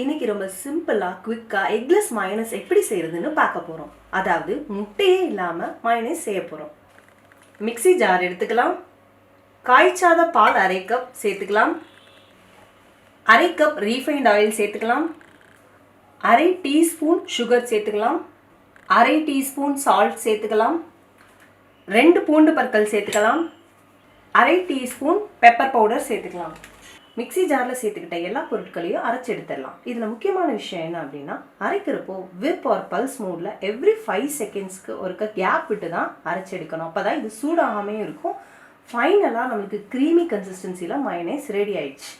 இன்னைக்கு ரொம்ப சிம்பிளா குவிக்கா எக்லெஸ் மயோனைஸ் எப்படி செய்யறதுன்னு பார்க்க போறோம். அதாவது முட்டையே இல்லாம மயோனைஸ் செய்ய போறோம். மிக்ஸி ஜார் எடுத்துக்கலாம். காய்ச்சாத பால் 1/2 கப் சேர்த்துக்கலாம். 1/2 கப் ரீஃபைண்ட் ஆயில் சேர்த்துக்கலாம். 1/2 டீஸ்பூன் சுகர் சேர்த்துக்கலாம். 1/2 டீஸ்பூன் சால்ட் சேர்த்துக்கலாம். 2 பூண்டு பற்கள் சேர்த்துக்கலாம். 1/2 டீஸ்பூன் பெப்பர் பவுடர் சேர்த்துக்கலாம். மிக்ஸி ஜாரில் சேர்த்துக்கிட்ட எல்லா பொருட்களையும் அரைச்சி எடுத்துடலாம். இதில் முக்கியமான விஷயம் என்ன அப்படின்னா, அரைக்கிறப்போ விப் ஆர் பல்ஸ் மோடில் எவ்ரி 5 செகண்ட்ஸ்க்கு ஒருக்க கேப் விட்டு தான் அரைச்சி எடுக்கணும். அப்போ தான் இது சூடாகாமே இருக்கும். ஃபைனலாக நம்மளுக்கு க்ரீமி கன்சிஸ்டன்சியில் மயோனைஸ் ரெடி ஆயிடுச்சு.